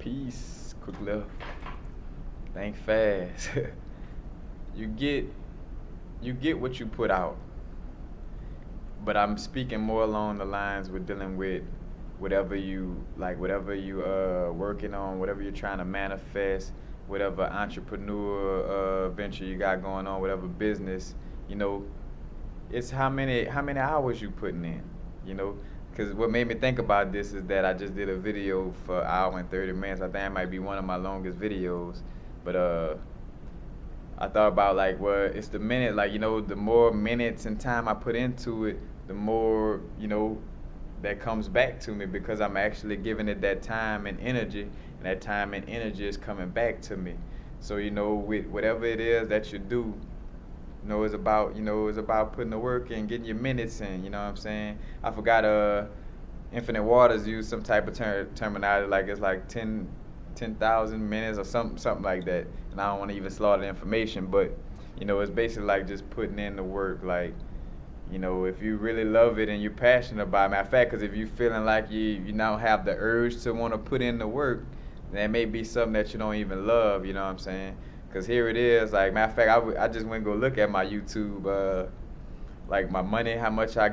Peace, quick left. Think fast. you get you get what you put out. But I'm speaking more along the lines with dealing with whatever you working on, whatever you're trying to manifest, whatever entrepreneur venture you got going on, whatever business, you know, it's how many hours you putting in, you know. Because what made me think about this is that I just did a video for an hour and 30 minutes. I think it might be one of my longest videos, but I thought about like, well, it's the minute, like, you know, the more minutes and time I put into it, the more, you know, that comes back to me because I'm actually giving it that time and energy, and that time and energy is coming back to me. So, you know, with whatever it is that you do, it's about putting the work in, getting your minutes in, you know what I'm saying? I forgot Infinite Waters use some type of terminology like it's like 10,000 minutes or something like that. And I don't want to even slaughter the information, but you know, it's basically like just putting in the work. Like, you know, if you really love it and you're passionate about it, matter of fact, because if you're feeling like you now have the urge to want to put in the work, that may be something that you don't even love, you know what I'm saying? Because here it is, like, matter of fact, I just went and go look at my YouTube, like my money, how much I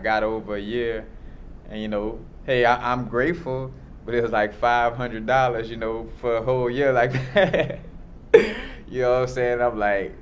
got over a year, and you know, hey, I'm grateful, but it was like $500, you know, for a whole year like that. You know what I'm saying? I'm like,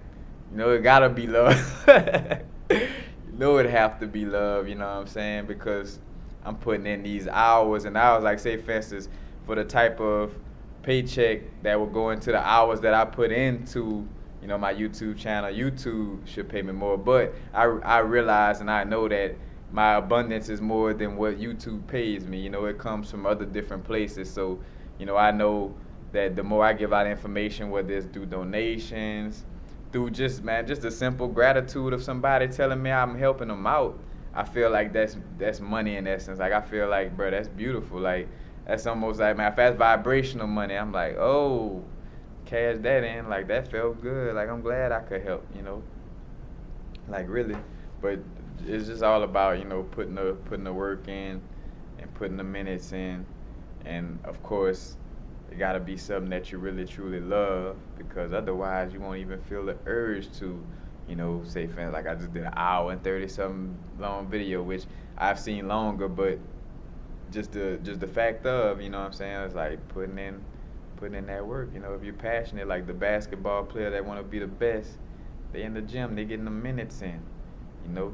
you know, it gotta be love. You know it have to be love, you know what I'm saying? Because I'm putting in these hours and hours, like say for instance, for the type of paycheck that will go into the hours that I put into, you know, my YouTube channel. YouTube should pay me more, but I realize and I know that my abundance is more than what YouTube pays me. You know, it comes from other different places. So, you know, I know that the more I give out information, whether it's through donations, through just a simple gratitude of somebody telling me I'm helping them out, I feel like that's money in essence. Like I feel like, bro, that's beautiful. Like that's almost like, man, if that's vibrational money, I'm like, oh, cash that in. Like that felt good. Like I'm glad I could help. You know, like really. But it's just all about, you know, putting the work in and putting the minutes in, and of course it got to be something that you really truly love, because otherwise you won't even feel the urge to, you know, say fans like I just did an hour and 30 something long video, which I've seen longer, but just the fact of, you know what I'm saying, it's like putting in that work. You know, if you're passionate, like the basketball player that want to be the best, they in the gym, they getting the minutes in. You know,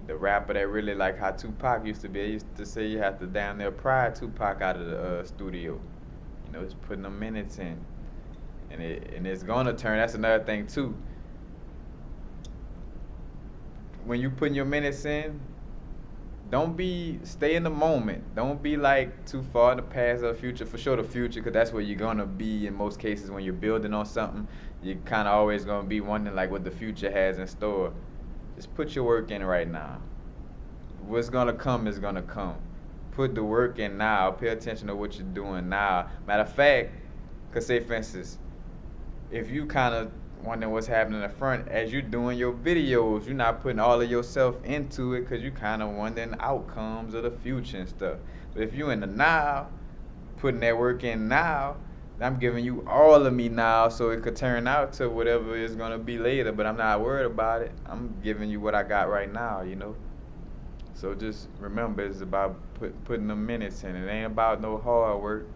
the rapper that really like how Tupac used to be, they used to say you have to down there pry Tupac out of the studio. You know, it's putting the minutes in, and it's gonna turn. That's another thing too. When you putting your minutes in, don't be stay in the moment. Don't be like too far in the past or the future. For sure, the future, because that's where you're gonna be in most cases when you're building on something. You're kind of always gonna be wondering like what the future has in store. Just put your work in right now. What's gonna come is gonna come. Put the work in now. Pay attention to what you're doing now. Matter of fact, cause say for instance, if you kind of wondering what's happening in the front as you're doing your videos, you're not putting all of yourself into it because you kind of wondering the outcomes of the future and stuff. But if you in the now, putting that work in now, I'm giving you all of me now so it could turn out to whatever it's going to be later, but I'm not worried about it. I'm giving you what I got right now, you know. So just remember, it's about putting the minutes in. It ain't about no hard work,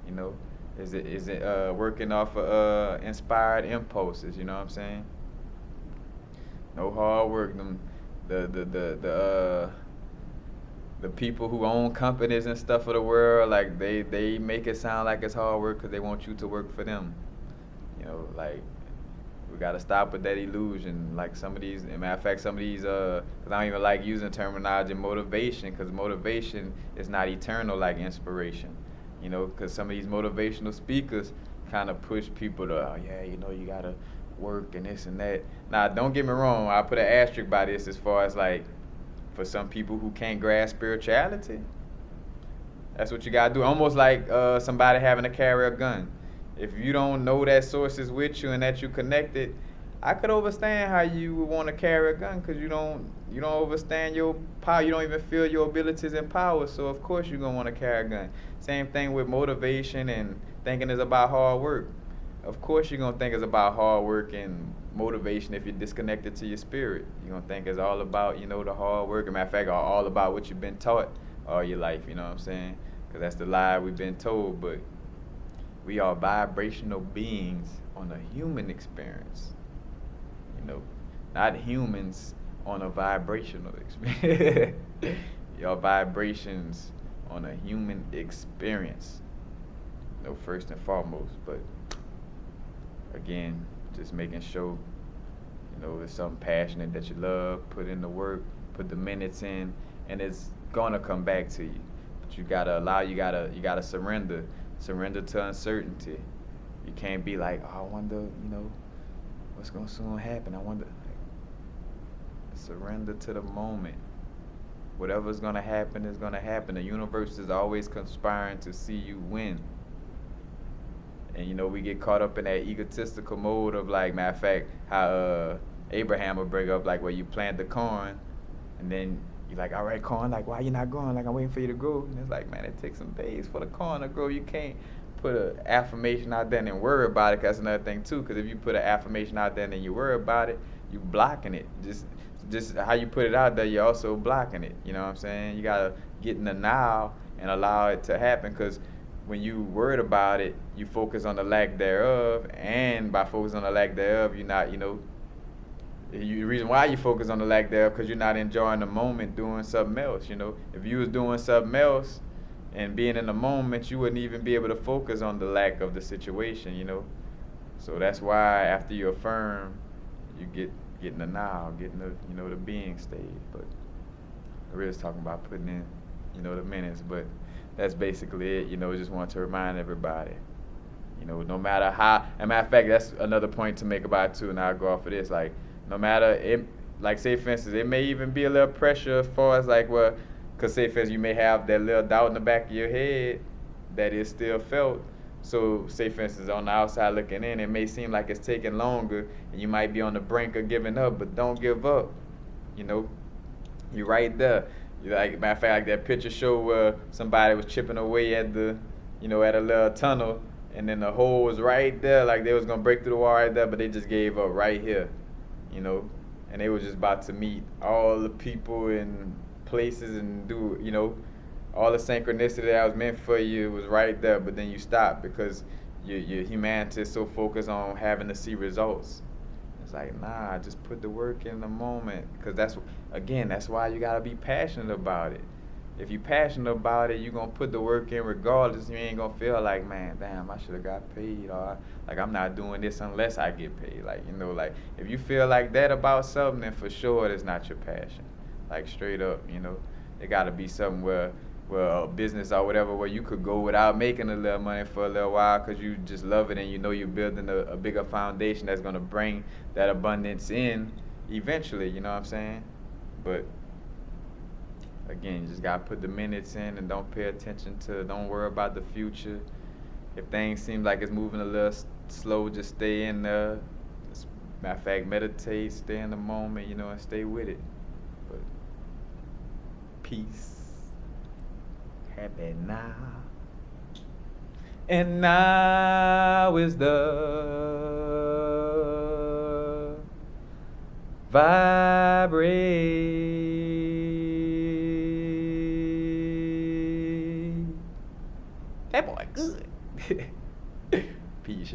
you know. Is it working off of inspired impulses? You know what I'm saying? No hard work. Them the people who own companies and stuff of the world, like they make it sound like it's hard work because they want you to work for them. You know, like we gotta stop with that illusion. Like some of these, as a matter of fact, some of these, cause I don't even like using terminology motivation, cause motivation is not eternal like inspiration. You know, cause some of these motivational speakers kind of push people to, oh yeah, you know, you gotta work and this and that. Now, don't get me wrong. I put an asterisk by this as far as like, for some people who can't grasp spirituality, that's what you gotta do. Almost like somebody having to carry a gun. If you don't know that source is with you and that you connected, I could understand how you would want to carry a gun because you don't understand your power. You don't even feel your abilities and power. So of course you're gonna want to carry a gun. Same thing with motivation and thinking it's about hard work. Of course you're gonna think it's about hard work and motivation if you're disconnected to your spirit. You're gonna think it's all about the hard work. As a matter of fact, all about what you've been taught all your life. You know what I'm saying? Because that's the lie we've been told. But we are vibrational beings on a human experience. Not humans on a vibrational experience. Your vibrations on a human experience. First and foremost. But again, just making sure, it's something passionate that you love, put in the work, put the minutes in, and it's gonna come back to you. But you gotta surrender. Surrender to uncertainty. You can't be like, oh, I wonder, what's gonna soon happen. I wonder. Surrender to the moment. Whatever's gonna happen is gonna happen. The universe is always conspiring to see you win. And we get caught up in that egotistical mode of like, matter of fact, how Abraham would bring up like where you plant the corn, and then you're like, all right, corn, like why you not growing? Like I'm waiting for you to grow. And it's like, man, it takes some days for the corn to grow. You can't put an affirmation out there and then worry about it. 'Cause that's another thing too. Because if you put an affirmation out there and then you worry about it, you blocking it. Just how you put it out there, you're also blocking it. You know what I'm saying? You gotta get in the now and allow it to happen. 'Cause when you worried about it, you focus on the lack thereof, and by focusing on the lack thereof, you're not, the reason why you focus on the lack thereof, because you're not enjoying the moment doing something else. If you was doing something else and being in the moment, you wouldn't even be able to focus on the lack of the situation. So that's why after you affirm, you get in the now, get in the the being stage. But I really talking about putting in, the minutes, but that's basically it. Just want to remind everybody, no matter how, as a matter of fact, that's another point to make about it too, and I'll go off of this, like, no matter, it, like, say for instance, it may even be a little pressure as far as like, well, because say for instance, you may have that little doubt in the back of your head that is still felt. So say for instance, on the outside looking in, it may seem like it's taking longer, and you might be on the brink of giving up, but don't give up. You're right there. Like, matter of fact, like that picture show where somebody was chipping away at at a little tunnel, and then the hole was right there, like they was gonna break through the wall right there, but they just gave up right here, and they was just about to meet all the people and places and do, all the synchronicity that was meant for you was right there, but then you stop because your humanity is so focused on having to see results. It's like, nah, just put the work in the moment, because that's why you gotta be passionate about it. If you're passionate about it, you're gonna put the work in regardless. You ain't gonna feel like, man, damn, I should have got paid, or like I'm not doing this unless I get paid. Like, like if you feel like that about something, then for sure it's not your passion. Like straight up, it gotta be something where a business or whatever, where you could go without making a little money for a little while because you just love it, and you're building a bigger foundation that's gonna bring that abundance in eventually. You know what I'm saying? But again, you just gotta put the minutes in and don't pay attention don't worry about the future. If things seem like it's moving a little slow, just stay in there. Matter of fact, meditate, stay in the moment, and stay with it. But peace, happy now, and now is the vibrate. That boy good. Peace.